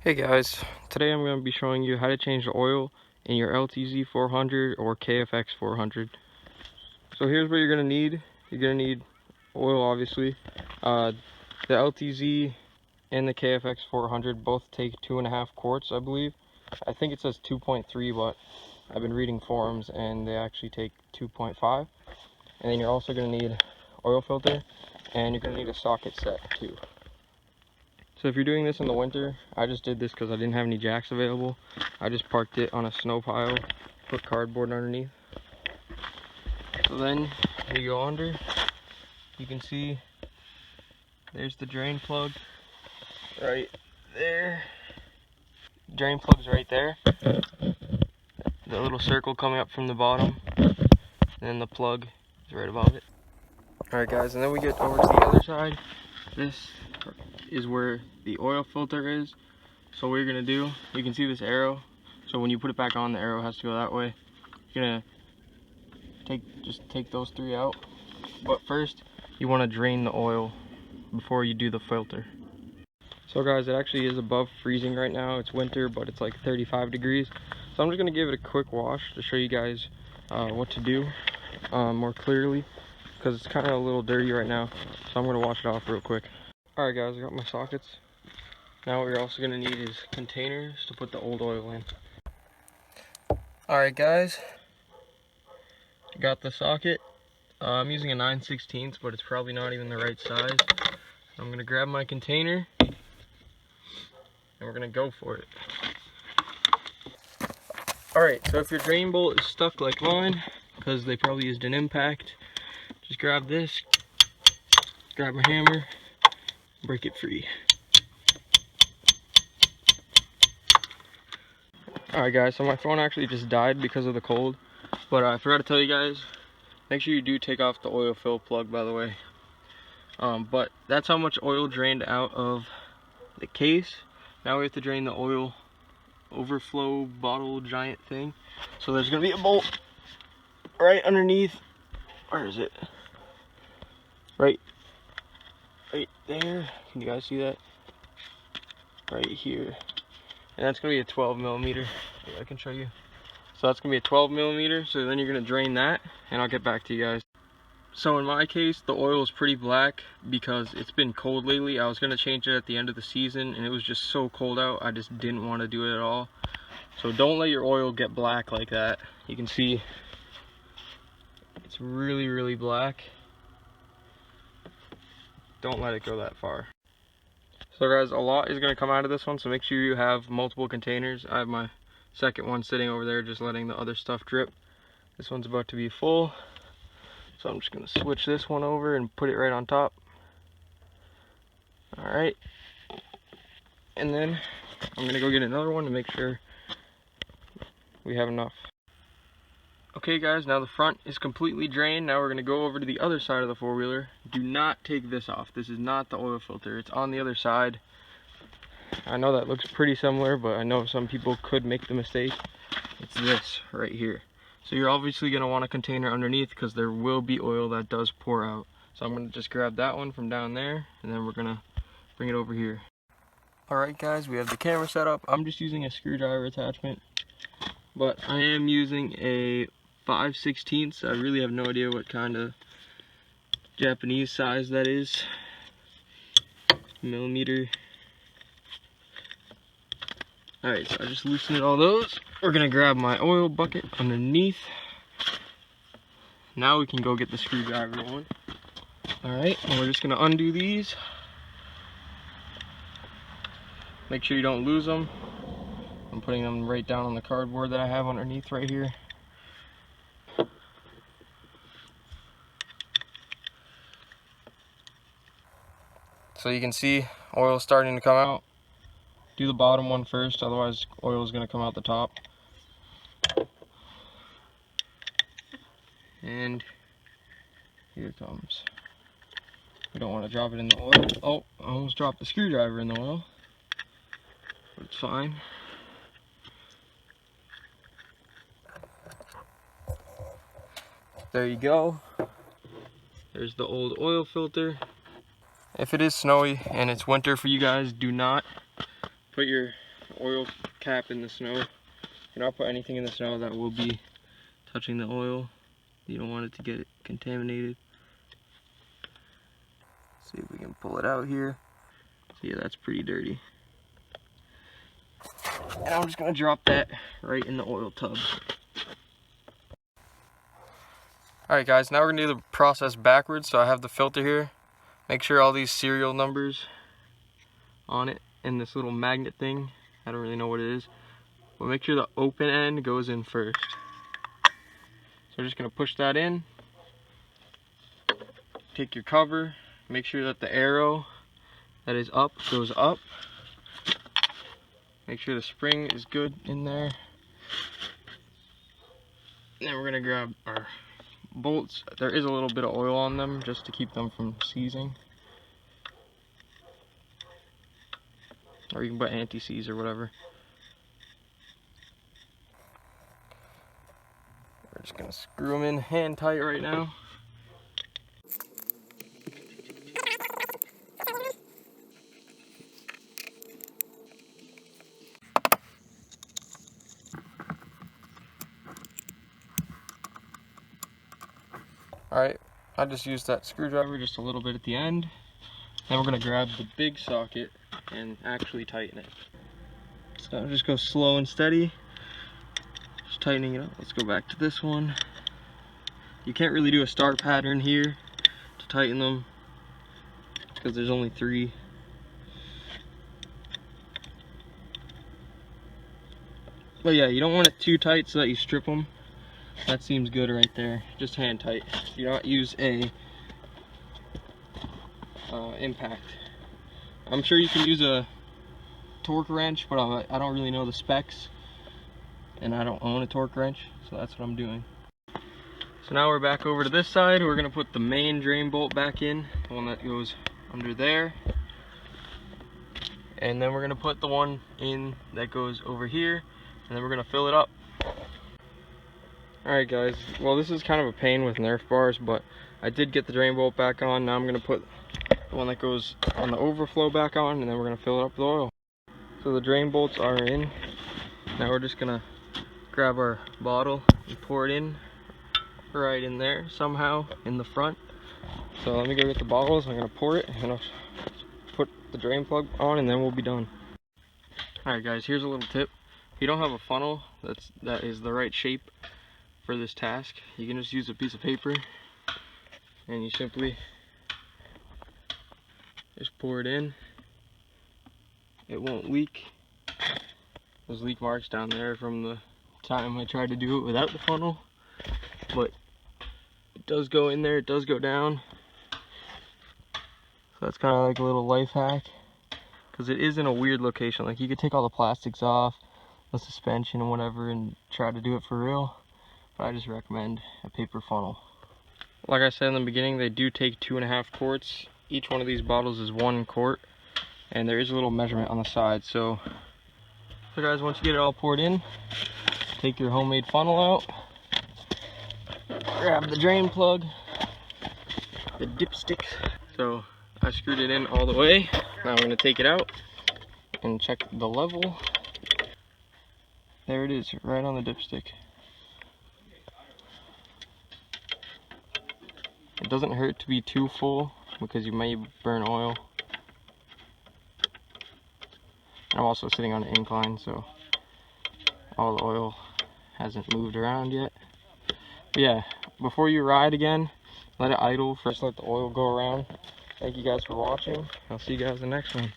Hey guys, today I'm going to be showing you how to change the oil in your LTZ400 or KFX400. So here's what you're going to need. You're going to need oil, obviously. The LTZ and the KFX400 both take 2.5 quarts, I believe. I think it says 2.3, but I've been reading forums and they actually take 2.5. And then you're also going to need oil filter, and you're going to need a socket set too. So if you're doing this in the winter, I just did this because I didn't have any jacks available. I just parked it on a snow pile, put cardboard underneath. So then you go under, you can see there's the drain plug right there. Drain plug's right there. The little circle coming up from the bottom, and then the plug is right above it. Alright guys, and then we get over to the other side. This is where the oil filter is. So what you're gonna do, you can see this arrow. So when you put it back on, the arrow has to go that way. You're gonna just take those three out. But first, you want to drain the oil before you do the filter. So guys, it actually is above freezing right now. It's winter, but it's like 35 degrees. So I'm just gonna give it a quick wash to show you guys what to do more clearly, because it's kind of a little dirty right now. So I'm gonna wash it off real quick. Alright guys, I got my sockets. Now what you're also going to need is containers to put the old oil in. Alright guys, got the socket. I'm using a 9/16, but it's probably not even the right size. I'm going to grab my container and we're going to go for it. Alright, so if your drain bolt is stuck like mine, because they probably used an impact, just grab this, grab a hammer, break it free. Alright guys, so my phone actually just died because of the cold, but I forgot to tell you guys, make sure you do take off the oil fill plug, by the way. But that's how much oil drained out of the case. Now we have to drain the oil overflow bottle giant thing. So there's going to be a bolt right underneath. Where is it? Right there. Can you guys see that? Right here. And that's going to be a 12 millimeter. I can show you. So that's going to be a 12 millimeter. So then you're going to drain that, and I'll get back to you guys. So in my case, the oil is pretty black because it's been cold lately. I was going to change it at the end of the season, and it was just so cold out, I just didn't want to do it at all. So don't let your oil get black like that. You can see it's really, really black. Don't let it go that far. So guys, a lot is going to come out of this one, so make sure you have multiple containers. I have my second one sitting over there, just letting the other stuff drip. This one's about to be full, so I'm just going to switch this one over and put it right on top. Alright, and then I'm going to go get another one to make sure we have enough. Okay guys, now the front is completely drained. Now we're going to go over to the other side of the four-wheeler. Do not take this off. This is not the oil filter. It's on the other side. I know that looks pretty similar, but I know some people could make the mistake. It's this right here. So you're obviously going to want a container underneath because there will be oil that does pour out. So I'm going to just grab that one from down there, and then we're going to bring it over here. Alright guys, we have the camera set up. I'm just using a screwdriver attachment, but I am using a 5/16. I really have no idea what kind of Japanese size that is. Millimeter. Alright, so I just loosened all those. We're gonna grab my oil bucket underneath. Now we can go get the screwdriver one. Alright, and we're just gonna undo these. Make sure you don't lose them. I'm putting them right down on the cardboard that I have underneath right here. So you can see oil starting to come out. Do the bottom one first, otherwise oil is going to come out the top. And here it comes. We don't want to drop it in the oil. Oh, I almost dropped the screwdriver in the oil. But it's fine. There you go. There's the old oil filter. If it is snowy and it's winter for you guys, do not put your oil cap in the snow. Do not put anything in the snow that will be touching the oil. You don't want it to get contaminated. See if we can pull it out here. So yeah, that's pretty dirty. And I'm just gonna drop that right in the oil tub. Alright guys, now we're gonna do the process backwards. So I have the filter here. Make sure all these serial numbers on it and this little magnet thing, I don't really know what it is, but make sure the open end goes in first. So we're just gonna push that in. Take your cover, make sure that the arrow that is up goes up. Make sure the spring is good in there. And then we're gonna grab our bolts. There is a little bit of oil on them just to keep them from seizing. Or you can put anti-seize or whatever. We're just gonna screw them in hand tight right now. Alright, I just used that screwdriver just a little bit at the end. Then we're going to grab the big socket and actually tighten it. So just go slow and steady. Just tightening it up. Let's go back to this one. You can't really do a star pattern here to tighten them because there's only 3. But yeah, you don't want it too tight so that you strip them. That seems good right there. Just hand tight. Do not use a impact. I'm sure you can use a torque wrench, but I don't really know the specs, and I don't own a torque wrench, so that's what I'm doing. So now we're back over to this side. We're gonna put the main drain bolt back in, the one that goes under there, and then we're gonna put the one in that goes over here, and then we're gonna fill it up. Alright guys, well this is kind of a pain with Nerf bars, but I did get the drain bolt back on. Now I'm going to put the one that goes on the overflow back on, and then we're going to fill it up with oil. So the drain bolts are in. Now we're just going to grab our bottle and pour it in right in there somehow in the front. So let me go get the bottles. I'm going to pour it and I'll put the drain plug on, and then we'll be done. Alright guys, here's a little tip. If you don't have a funnel that is the right shape for this task, you can just use a piece of paper and you simply just pour it in. It won't leak. There's leak marks down there from the time I tried to do it without the funnel, but it does go in there, it does go down. So that's kind of like a little life hack, because it is in a weird location. Like, you could take all the plastics off, the suspension and whatever, and try to do it for real. But I just recommend a paper funnel. Like I said in the beginning, they do take 2.5 quarts. Each one of these bottles is 1 quart, and there is a little measurement on the side. So guys, once you get it all poured in, take your homemade funnel out, grab the drain plug, the dipstick. So I screwed it in all the way. Now I'm going to take it out and check the level. There it is, right on the dipstick. It doesn't hurt to be too full because you may burn oil. And I'm also sitting on an incline, so all the oil hasn't moved around yet. But yeah, before you ride again, let it idle. First let the oil go around. Thank you guys for watching. I'll see you guys in the next one.